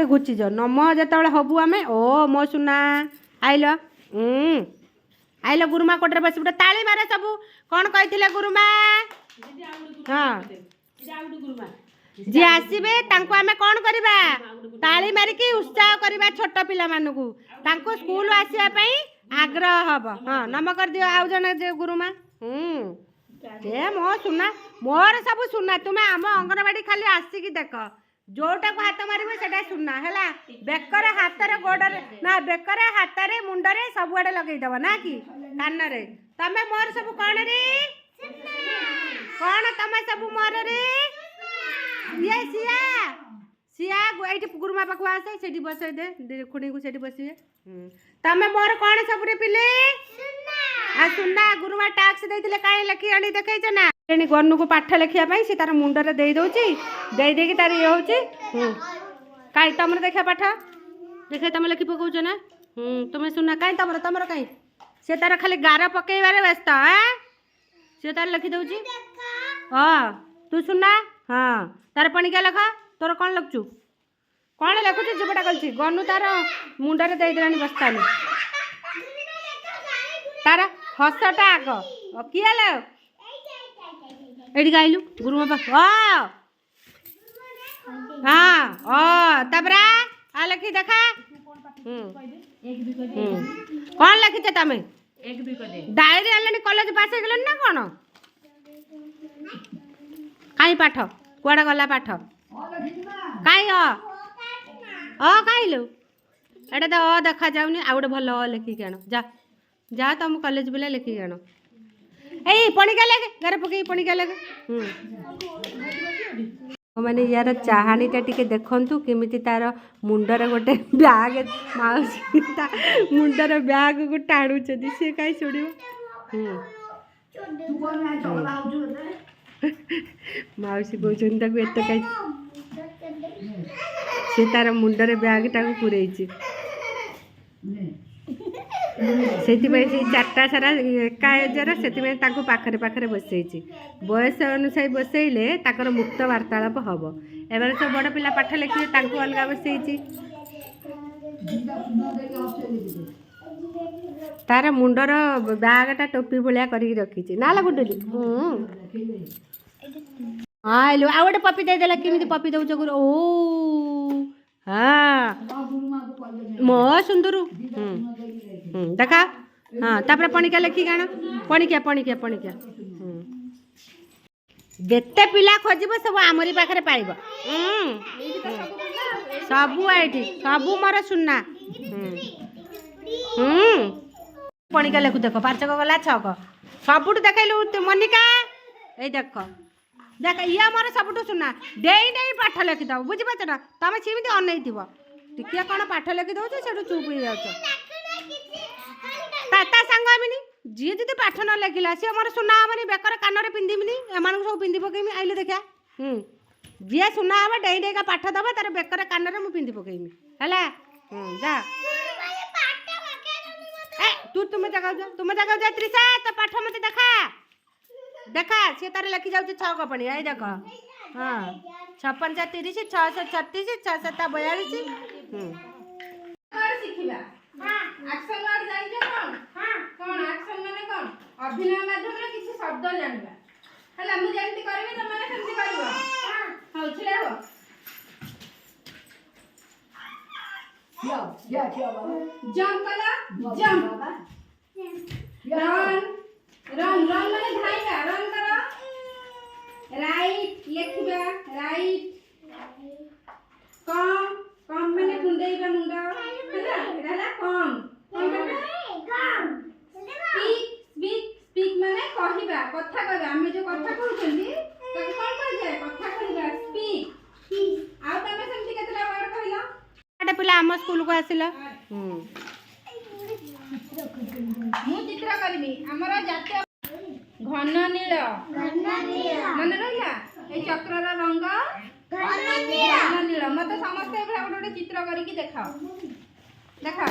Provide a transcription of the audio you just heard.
आगे घुची जाओ नम जो हबू आम ओ मो सुना आइल आइल गुरुमा कोटे बस गोटे ताली मारे सब कौन कही गुरुमा हाँ जी आसबे आम कौन करवा ताली मारिकी उत्साह करवा छोट पिला मानू स्कूल आसवाई आग्रह हम हाँ नम कर दियो आउ जने गुरुमा जे मो सुना मोर सब सुना तुम्हें आम अंगनवाड़ी खाली आसिकी देख जोटा को हाथ मारे से सुना है बेकर हाथ गोड़े ना बेकर हाथ मुंडरे सबुआड़े लगेदब ना कि कान रे तमें मोर सब कौन रे कौन तमें सब मोर रे ये सिया सिया ये गुरुमा पाख आसे से बसई दे खुणी को से बसवे तमें मोर कौन सब रे पिले आ सुना गुरुमा टास्क देते कहीं लिखी आनी देखा ना गनु को पाठ लिखापी सी तार मुंडरे दे दौची दे तार ये हूँ कहीं तुम देखा पाठ देखे तुम लिखि पकाच ना तुम्हें सुना कहीं तुम तुम कहीं से तार खाली गार पकईबार व्यस्त सी तार लिखि दौची हाँ तू सुना हाँ तार पणिका लेख तोर कौन लिखु कौन लिखुच जुबटा कर गनु तार मुंडरे देदेला बस्तानी तार हसटा आग किए लो ये गाइलु गुरुमा पाख हाँ तबरा आ लिखी देखा कौन लिखिच तुम डायरी आने कॉलेज पास हो ना कौन कहीं पाठ कुआड़े गला पाठ कहीं कहीं लो एटा तो देखा जाऊनी आ गोटे भल लिखिक आण जा जा तुम कॉलेज पिला लिखिक आण ए पणिका लेखे घर पकई पणिका लेखे मैंने यार चाहानीटा टिके देखंतु केमिति तार मुंडर गोटे ब्याग माउसी मुंडर ब्याग को टाणुचंदी से काई छोड़िबो माउसी कहउछन ताकू एते काई से तार मुंडर ब्याग टाकू पुरैछि से चार्टा सारा एका एजर से पाखरे पाखरे बसई बयस अनुसार बसैले ताकर मुक्त वार्तालाप हम एबार सब बड़ पिला पाठ लिखिए अलग बसई तार मुंडर बैगटा टोपी भाया कर रखी ना गुडुली हाँ हेलो आ गए पपी देदेला केमी पपी दौच गुरु ओ हाँ मो सुंदर देखा हाँ तापर पणिका लिखिक आण पणिका पणिका पणिका जेते पिला खोजब सब आमरी पाखे पाइब सबू ये सबू मोर सुना पणिका लिखु देख 5 गला 6 सबुठ देखलु मनिका ये देख देख ये मोर सबुठ सुना दे नहीं पाठ लिखि दब बुझीपार ना तुम सेमती अन टिके कौन पाठ लिखि दौ से चुप हो जाओ ता सांगमिनी जी जी पाठ न लिखला सी मोर सुना हेनी बेकर कान में पिंधिमिनी एम सब पिंधि पकेमी आइले देखा जी सुना हम डे डेका पाठ दबा तार बेकर कान में पिंधि पकेमी है जा तुम जगह जा त्रिशा तो पाठ मत देखा देखा सी तार लिखि जाऊँ 6 कपड़ी आई देख हाँ 56 30 636 6 7 42 एक्शन वर्ड जानियो कोन हां कोन एक्शन माने कोन अभिनय माध्यम रे किछि शब्द जानिबा हला मु जेंति करबी त माने सेंति करबो हां हौ छिले हो या बाबा जंप कला जंप बाबा रन रन रन माने धाइबा रन करो राइट लिखबा राइट कम कम माने कुंडेइबा मुंडा हला कम कम स्पीक स्पीक स्पीक माने कहिबा कथा कहबा हम जो कथा कहउछंदी ताके कोन कह जाय कथा कहबा स्पीक आ तमे सेमति केतला वर्ड कहला आटे पिला हम स्कूल को आसिला मु चित्र करबी हमरा जातीय घन नील मन रहिला ए चक्रर रंग घन नील मते समस्त एबा गोटे चित्र करिकि देखाओ देखा